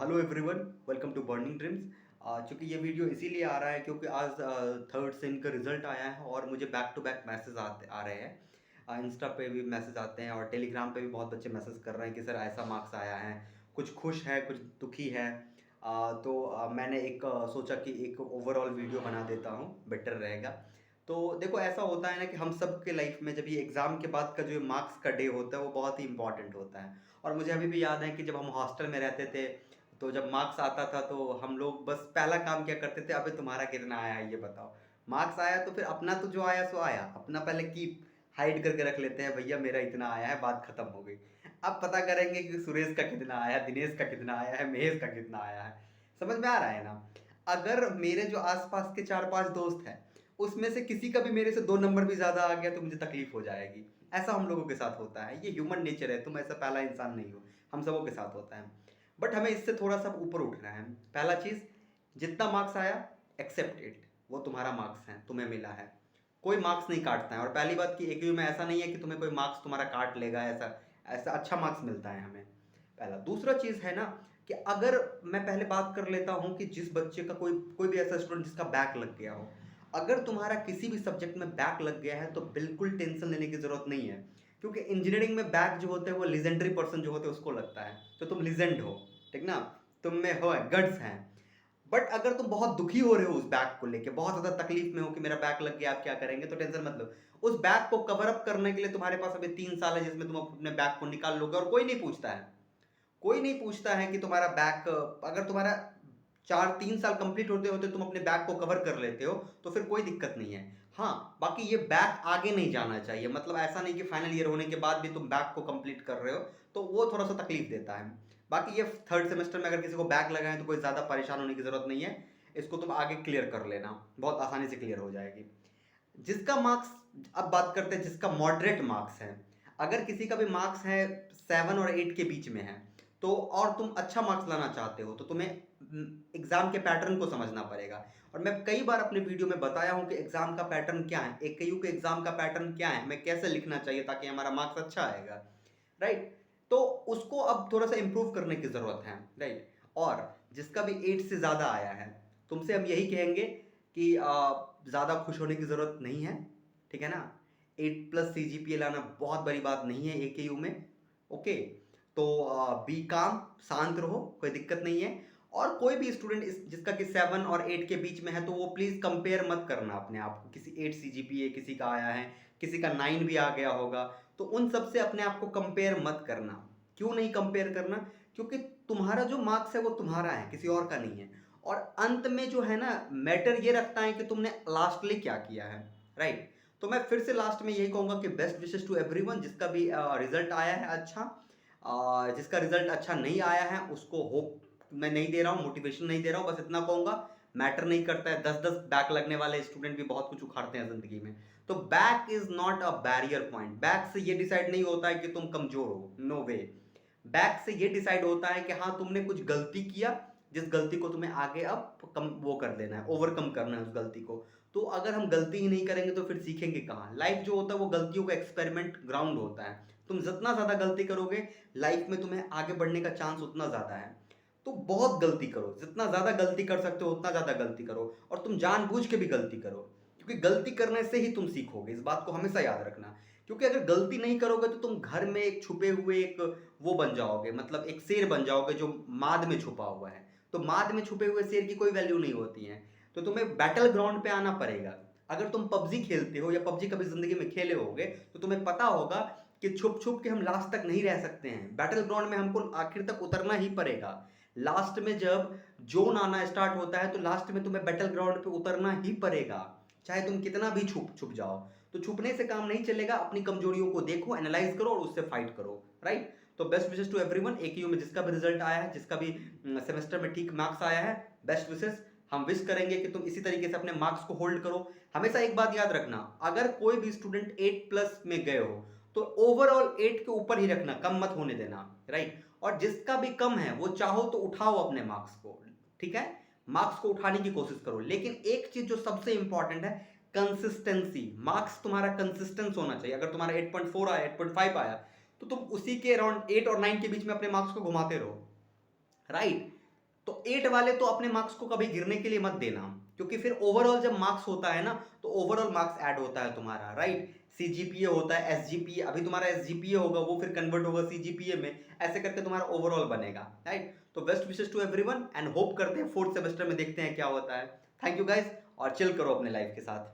Hello everyone, welcome to Burning Dreams. चूँकि ये video इसीलिए आ रहा है क्योंकि आज थर्ड सेम का रिजल्ट आया है और मुझे बैक टू बैक मैसेज आ रहे हैं। इंस्टा पे भी मैसेज आते हैं और टेलीग्राम पे भी बहुत बच्चे मैसेज कर रहे हैं कि सर ऐसा मार्क्स आया है। कुछ खुश है, कुछ दुखी है। मैंने सोचा कि एक ओवरऑल वीडियो बना देता हूँ, बेटर रहेगा। तो देखो, ऐसा होता है ना कि हम सब के लाइफ में जब ये एग्ज़ाम के बाद का जो मार्क्स का डे होता है वो बहुत ही इंपॉर्टेंट होता है। और मुझे अभी भी याद है कि जब हम हॉस्टल में रहते थे, तो जब मार्क्स आता था तो हम लोग बस पहला काम क्या करते थे, अबे तुम्हारा कितना आया है ये बताओ। मार्क्स आया तो फिर अपना तो जो आया सो आया, अपना पहले कीप हाइड करके रख लेते हैं, भैया मेरा इतना आया है, बात खत्म हो गई। अब पता करेंगे कि सुरेश का कितना आया है, दिनेश का कितना आया है, महेश का कितना आया है। समझ में आ रहा है ना? अगर मेरे जो आसपास के 4-5 दोस्त हैं, उसमें से किसी का भी मेरे से 2 नंबर भी ज़्यादा आ गया तो मुझे तकलीफ हो जाएगी। ऐसा हम लोगों के साथ होता है, ये ह्यूमन नेचर है, तुम ऐसा पहला इंसान नहीं हो, हम सबों के साथ होता है। बट हमें इससे थोड़ा सा ऊपर उठना है। पहला चीज़, जितना मार्क्स आया एक्सेप्ट इट, वो तुम्हारा मार्क्स है, तुम्हें मिला है। कोई मार्क्स नहीं काटता है। और पहली बात कि एकेयू में ऐसा नहीं है कि तुम्हें कोई मार्क्स तुम्हारा काट लेगा, ऐसा ऐसा अच्छा मार्क्स मिलता है हमें। पहला। दूसरा चीज़ है ना कि अगर मैं पहले बात कर लेता हूँ कि जिस बच्चे का कोई कोई भी ऐसा स्टूडेंट जिसका बैक लग गया हो, अगर तुम्हारा किसी भी सब्जेक्ट में बैक लग गया है तो बिल्कुल टेंशन लेने की ज़रूरत नहीं है। क्योंकि इंजीनियरिंग में बैक जो होते हैं वो लीजेंडरी पर्सन जो होते हैं उसको लगता है, तो तुम लीजेंड हो, ठीक ना? तुम में हो गट्स हैं। बट अगर तुम बहुत दुखी हो रहे हो उस बैक को लेके, बहुत ज़्यादा तकलीफ में हो कि मेरा बैक लग गया, आप क्या करेंगे, तो टेंशन मत लो। उस बैक को कवर अप करने के लिए तुम्हारे पास अभी 3 साल है जिसमें तुम अपने बैक को निकाल लोगे और कोई नहीं पूछता है। कोई नहीं पूछता है कि तुम्हारा बैक, अगर तुम्हारा 4-3 साल कंप्लीट होते होते तुम अपने बैक को कवर कर लेते हो तो फिर कोई दिक्कत नहीं है। हाँ, बाकी ये बैक आगे नहीं जाना चाहिए, मतलब ऐसा नहीं कि फाइनल ईयर होने के बाद भी तुम बैक को कंप्लीट कर रहे हो, तो वो थोड़ा सा तकलीफ देता है। बाकी ये थर्ड सेमेस्टर में अगर किसी को बैक लगा है तो कोई ज़्यादा परेशान होने की ज़रूरत नहीं है। इसको तुम आगे क्लियर कर लेना, बहुत आसानी से क्लियर हो जाएगी। जिसका मार्क्स, अब बात करते हैं जिसका मॉडरेट मार्क्स है। अगर किसी का भी मार्क्स है 7 और 8 के बीच में है, तो और तुम अच्छा मार्क्स लाना चाहते हो तो तुम्हें एग्जाम के पैटर्न को समझना पड़ेगा। और मैं कई बार अपने वीडियो में बताया हूं कि एग्जाम का पैटर्न क्या है, एकेयू के एग्जाम का पैटर्न क्या है, हमें कैसे लिखना चाहिए ताकि हमारा मार्क्स अच्छा आएगा। राइट? तो उसको अब थोड़ा सा इंप्रूव करने की जरूरत है। राइट? और जिसका भी 8 से ज्यादा आया है, तुमसे हम यही कहेंगे कि ज़्यादा खुश होने की ज़रूरत नहीं है, ठीक है ना? 8+ सीजीपीए लाना बहुत बड़ी बात नहीं है एकेयू में। ओके, तो बी काम, शांत रहो, कोई दिक्कत नहीं है। और कोई भी स्टूडेंट जिसका कि 7 और 8 के बीच में है तो वो प्लीज़ कंपेयर मत करना अपने आप को, किसी 8 सीजीपीए किसी का आया है, किसी का 9 भी आ गया होगा, तो उन सब से अपने आप को कंपेयर मत करना। क्यों नहीं कंपेयर करना? क्योंकि तुम्हारा जो मार्क्स है वो तुम्हारा है, किसी और का नहीं है। और अंत में जो है ना, मैटर ये रखता है कि तुमने लास्टली क्या किया है। राइट? तो मैं फिर से लास्ट में यही कहूंगा कि बेस्ट विशेस टू एवरीवन, जिसका भी रिजल्ट आया है अच्छा, जिसका रिजल्ट अच्छा नहीं आया है उसको होप मैं नहीं दे रहा हूँ, मोटिवेशन नहीं दे रहा हूँ, बस इतना कहूंगा मैटर नहीं करता है। 10-10 बैक लगने वाले स्टूडेंट भी बहुत कुछ उखाड़ते हैं जिंदगी में। तो back is not a barrier point. Back से ये डिसाइड नहीं होता है कि तुम कमजोर हो, नो वे। बैक से ये डिसाइड होता है कि हाँ तुमने कुछ गलती किया, जिस गलती को तुम्हें आगे अब कम वो कर देना है, ओवरकम करना है उस गलती को। तो अगर हम गलती ही नहीं करेंगे तो फिर सीखेंगे कहाँ? लाइफ जो होता है वो गलतियों का एक्सपेरिमेंट ग्राउंड होता है। तुम जितना ज़्यादा गलती करोगे लाइफ में तुम्हें आगे बढ़ने का चांस उतना ज़्यादा है। तो बहुत गलती करो, जितना ज़्यादा गलती कर सकते हो उतना ज़्यादा गलती करो, और तुम जानबूझ के भी गलती करो, क्योंकि गलती करने से ही तुम सीखोगे, इस बात को हमेशा याद रखना। क्योंकि अगर गलती नहीं करोगे तो तुम घर में एक छुपे हुए एक वो बन जाओगे, मतलब एक शेर बन जाओगे जो माद में छुपा हुआ है। तो माद में छुपे हुए शेर की कोई वैल्यू नहीं होती है। तो तुम्हें बैटल ग्राउंड पे आना पड़ेगा। अगर तुम पबजी खेलते हो या पबजी कभी जिंदगी में खेले होगे तो तुम्हें पता होगा कि छुप छुप के हम लास्ट तक नहीं रह सकते हैं। बैटल ग्राउंड में हमको आखिर तक उतरना ही पड़ेगा। लास्ट में जब जोन आना स्टार्ट होता है तो लास्ट में तुम्हें बैटल ग्राउंड पे उतरना ही पड़ेगा, चाहे तुम कितना भी छुप छुप जाओ। तो छुपने से काम नहीं चलेगा, अपनी कमजोरियों को देखो, एनालाइज करो और उससे फाइट करो। राइट? तो best wishes to everyone. AKU में जिसका भी रिजल्ट आया है, जिसका भी सेमेस्टर में ठीक मार्क्स आया है, बेस्ट विशेस। हम विश करेंगे कि तुम इसी तरीके से अपने मार्क्स को होल्ड करो। हमेशा एक बात याद रखना, अगर कोई भी स्टूडेंट 8+ में गए हो तो ओवरऑल 8 के ऊपर ही रखना, कम मत होने देना। राइट? और जिसका भी कम है वो चाहो तो उठाओ अपने मार्क्स को, ठीक है? मार्क्स को उठाने की कोशिश करो, लेकिन एक चीज जो सबसे इंपॉर्टेंट है, कंसिस्टेंसी। मार्क्स तुम्हारा कंसिस्टेंस होना चाहिए। अगर तुम्हारा 8.4 आया, 8.5 आया, तो तुम उसी के अराउंड 8 और 9 के बीच में अपने मार्क्स को घुमाते रहो। राइट? तो 8 वाले तो अपने मार्क्स को कभी गिरने के लिए मत देना, क्योंकि फिर ओवरऑल जब मार्क्स होता है ना, तो ओवरऑल मार्क्स ऐड होता है तुम्हारा, राइट। सीजीपीए होता है, एसजीपीए, अभी तुम्हारा एसजीपीए होगा वो फिर कन्वर्ट होगा सीजीपीए में, ऐसे करके तुम्हारा ओवरऑल बनेगा, राइट। तो best wishes to everyone and hope करते हैं फोर्थ सेमेस्टर में देखते हैं क्या होता है। थैंक यू गाइस, और चिल करो अपने लाइफ के साथ।